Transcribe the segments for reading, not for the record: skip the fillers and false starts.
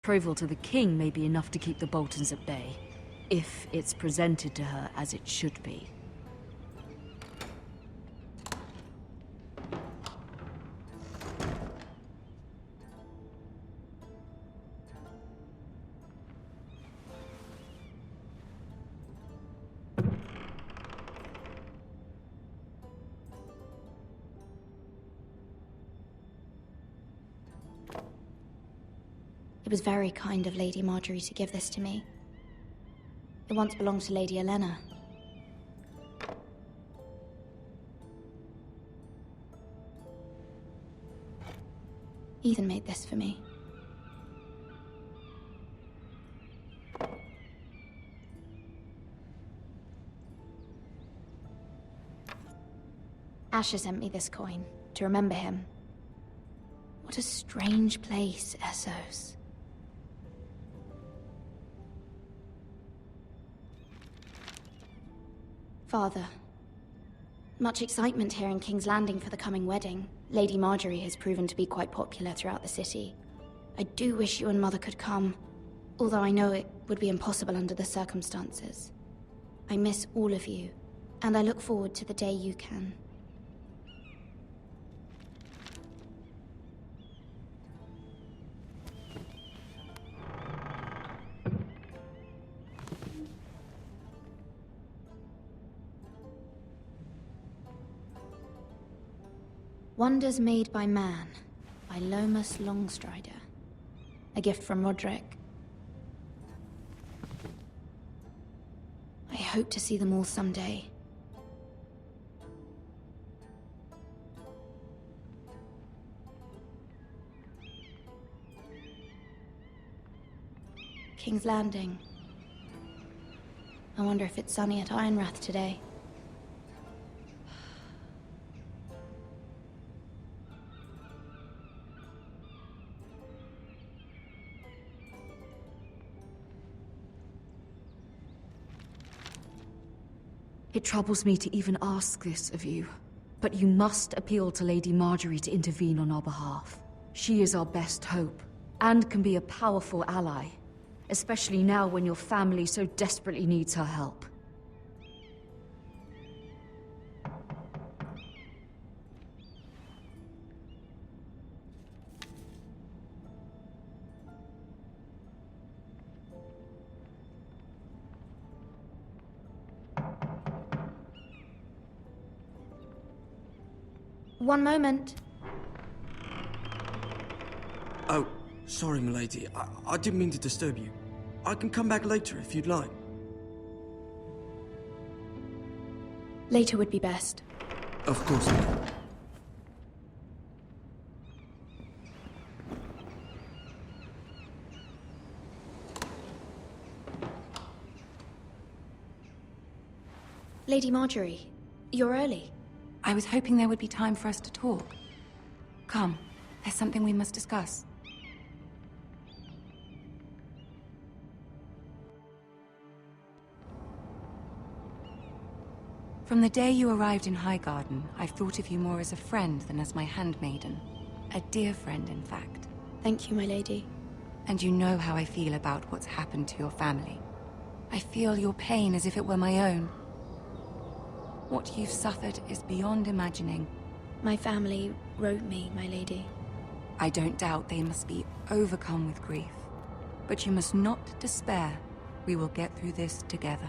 Betrothal to the king may be enough to keep the Boltons at bay, if it's presented to her as it should be. It was very kind of Lady Marjorie to give this to me. It once belonged to Lady Elena. Ethan made this for me. Asher sent me this coin to remember him. What a strange place, Essos. Father, much excitement here in King's Landing for the coming wedding. Lady Marjorie has proven to be quite popular throughout the city. I do wish you and Mother could come, although I know it would be impossible under the circumstances. I miss all of you, and I look forward to the day you can. Wonders Made by Man, by Lomas Longstrider. A gift from Roderick. I hope to see them all someday. King's Landing. I wonder if it's sunny at Ironrath today. It troubles me to even ask this of you, but you must appeal to Lady Marjorie to intervene on our behalf. She is our best hope, and can be a powerful ally, especially now when your family so desperately needs her help. One moment. Oh, sorry, milady. I didn't mean to disturb you. I can come back later if you'd like. Later would be best. Of course, ma'am. Lady Marjorie, you're early. I was hoping there would be time for us to talk. Come, there's something we must discuss. From the day you arrived in Highgarden, I've thought of you more as a friend than as my handmaiden. A dear friend, in fact. Thank you, my lady. And you know how I feel about what's happened to your family. I feel your pain as if it were my own. What you've suffered is beyond imagining. My family wrote me, my lady. I don't doubt they must be overcome with grief. But you must not despair. We will get through this together.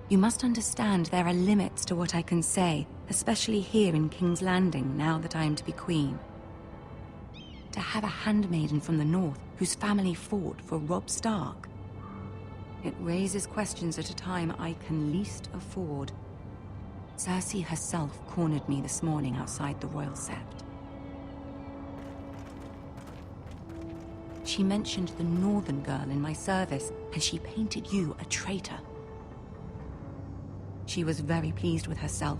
You must understand there are limits to what I can say, especially here in King's Landing, now that I am to be queen. To have a handmaiden from the north whose family fought for Robb Stark. It raises questions at a time I can least afford. Cersei herself cornered me this morning outside the Royal Sept. She mentioned the Northern girl in my service, and she painted you a traitor. She was very pleased with herself.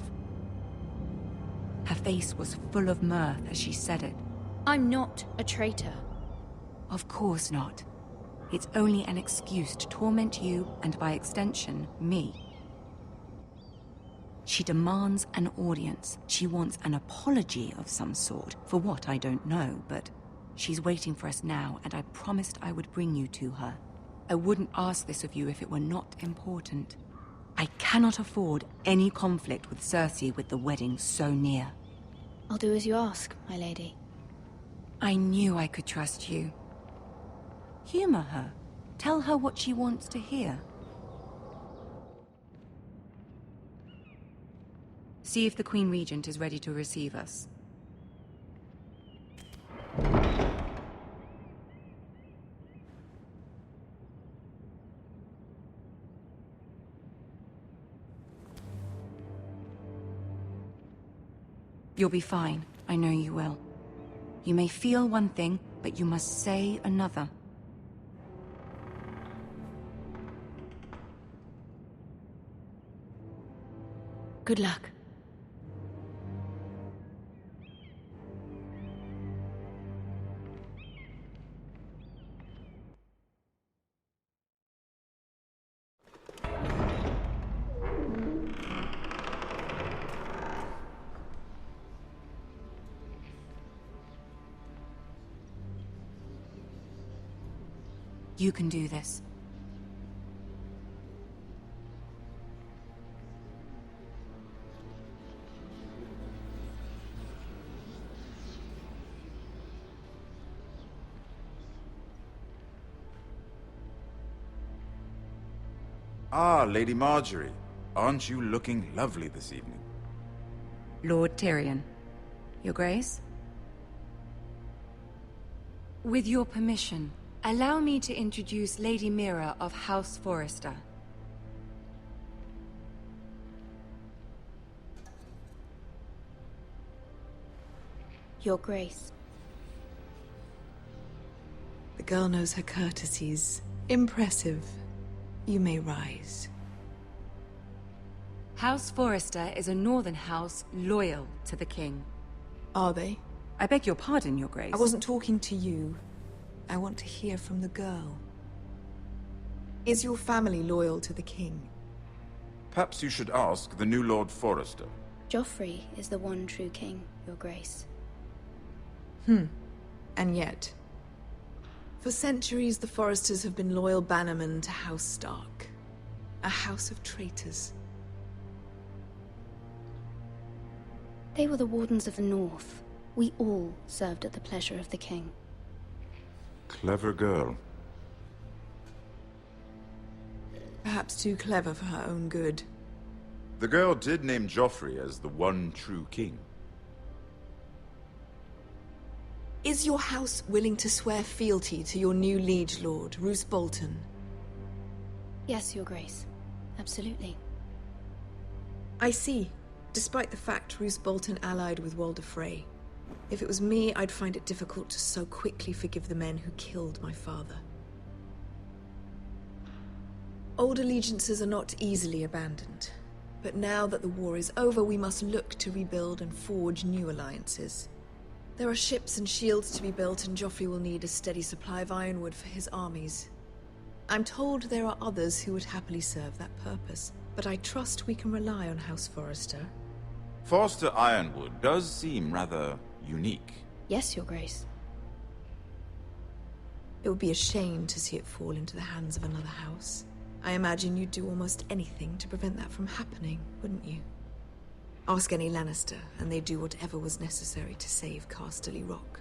Her face was full of mirth as she said it. I'm not a traitor. Of course not. It's only an excuse to torment you, and by extension, me. She demands an audience. She wants an apology of some sort, for what I don't know, but She's waiting for us now, and I promised I would bring you to her. I wouldn't ask this of you if it were not important. I cannot afford any conflict with Cersei with the wedding so near. I'll do as you ask, my lady. I knew I could trust you. Humor her. Tell her what she wants to hear. See if the Queen Regent is ready to receive us. You'll be fine. I know you will. You may feel one thing, but you must say another. Good luck. You can do this. Ah, Lady Margaery. Aren't you looking lovely this evening? Lord Tyrion. Your Grace? With your permission, allow me to introduce Lady Mira of House Forrester. Your Grace. The girl knows her courtesies. Impressive. You may rise. House Forrester is a northern house loyal to the king. Are they? I beg your pardon, Your Grace. I wasn't talking to you. I want to hear from the girl. Is your family loyal to the king? Perhaps you should ask the new Lord Forrester. Joffrey is the one true king, Your Grace. And yet... For centuries, the Forresters have been loyal bannermen to House Stark. A house of traitors. They were the Wardens of the North. We all served at the pleasure of the king. Clever girl. Perhaps too clever for her own good. The girl did name Joffrey as the one true king. Is your house willing to swear fealty to your new liege lord, Roose Bolton? Yes, Your Grace. Absolutely. I see. Despite the fact Roose Bolton allied with Walder Frey. If it was me, I'd find it difficult to so quickly forgive the men who killed my father. Old allegiances are not easily abandoned. But now that the war is over, we must look to rebuild and forge new alliances. There are ships and shields to be built, and Joffrey will need a steady supply of ironwood for his armies. I'm told there are others who would happily serve that purpose, but I trust we can rely on House Forrester. Forrester Ironwood does seem rather unique. Yes, Your Grace. It would be a shame to see it fall into the hands of another house. I imagine you'd do almost anything to prevent that from happening, wouldn't you? Ask any Lannister, and they'd do whatever was necessary to save Casterly Rock.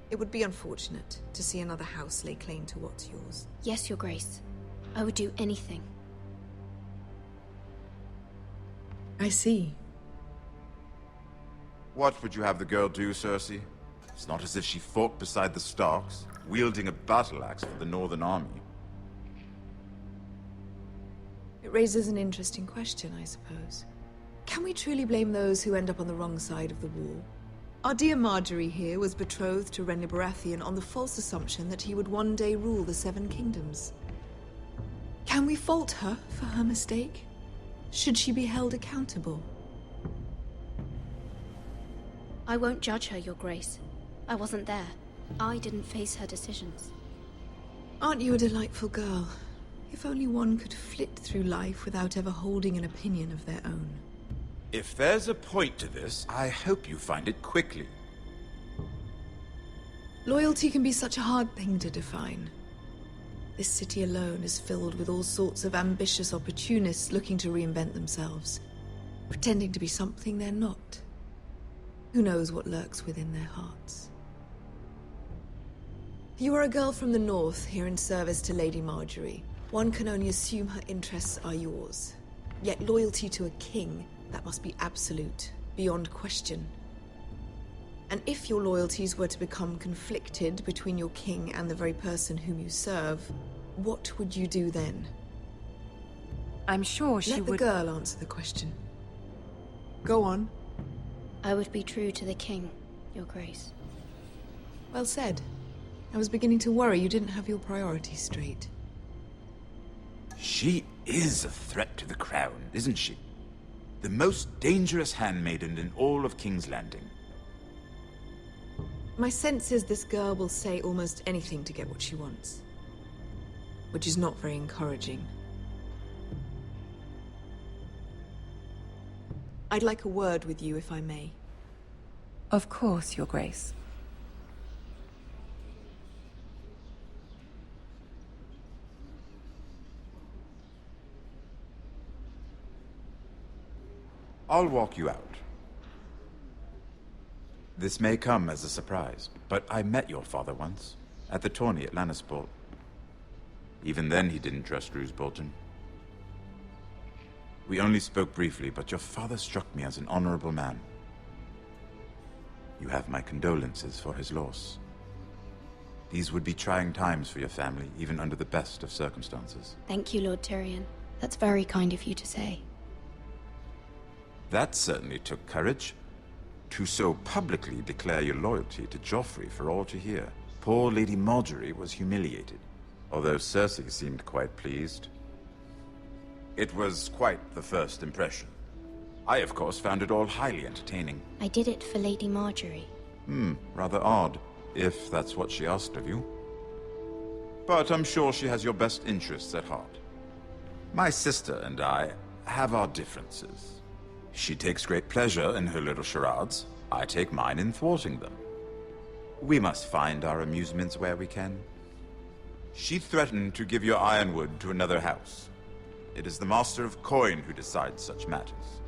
It would be unfortunate to see another house lay claim to what's yours. Yes, Your Grace. I would do anything. I see. What would you have the girl do, Cersei? It's not as if she fought beside the Starks, wielding a battle axe for the Northern Army. It raises an interesting question, I suppose. Can we truly blame those who end up on the wrong side of the war? Our dear Margaery here was betrothed to Renly Baratheon on the false assumption that he would one day rule the Seven Kingdoms. Can we fault her for her mistake? Should she be held accountable? I won't judge her, Your Grace. I wasn't there. I didn't face her decisions. Aren't you a delightful girl? If only one could flit through life without ever holding an opinion of their own. If there's a point to this, I hope you find it quickly. Loyalty can be such a hard thing to define. This city alone is filled with all sorts of ambitious opportunists looking to reinvent themselves, pretending to be something they're not. Who knows what lurks within their hearts? You are a girl from the north, here in service to Lady Marjorie. One can only assume her interests are yours. Yet loyalty to a king, that must be absolute, beyond question. And if your loyalties were to become conflicted between your king and the very person whom you serve, what would you do then? I'm sure she Let the would... girl answer the question. Go on. I would be true to the king, Your Grace. Well said. I was beginning to worry you didn't have your priorities straight. She is a threat to the crown, isn't she? The most dangerous handmaiden in all of King's Landing. My sense is this girl will say almost anything to get what she wants. Which is not very encouraging. I'd like a word with you, if I may. Of course, Your Grace. I'll walk you out. This may come as a surprise, but I met your father once, at the tourney at Lannisport. Even then he didn't trust Roose Bolton. We only spoke briefly, but your father struck me as an honorable man. You have my condolences for his loss. These would be trying times for your family, even under the best of circumstances. Thank you, Lord Tyrion. That's very kind of you to say. That certainly took courage. To so publicly declare your loyalty to Joffrey for all to hear. Poor Lady Marjorie was humiliated, although Cersei seemed quite pleased. It was quite the first impression. I, of course, found it all highly entertaining. I did it for Lady Marjorie. Rather odd, if that's what she asked of you. But I'm sure she has your best interests at heart. My sister and I have our differences. She takes great pleasure in her little charades. I take mine in thwarting them. We must find our amusements where we can. She threatened to give your ironwood to another house. It is the Master of Coin who decides such matters.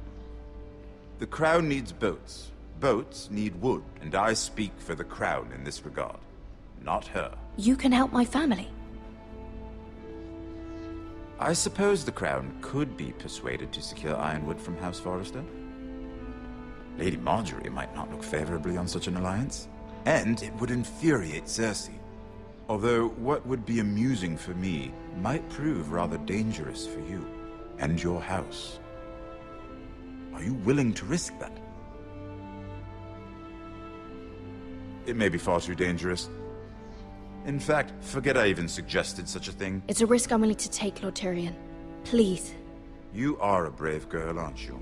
The Crown needs boats. Boats need wood, and I speak for the Crown in this regard. Not her. You can help my family. I suppose the Crown could be persuaded to secure ironwood from House Forrester. Lady Marjorie might not look favorably on such an alliance, and it would infuriate Cersei. Although what would be amusing for me might prove rather dangerous for you and your house. Are you willing to risk that? It may be far too dangerous. In fact, forget I even suggested such a thing. It's a risk I'm willing to take, Lord Tyrion. Please. You are a brave girl, aren't you?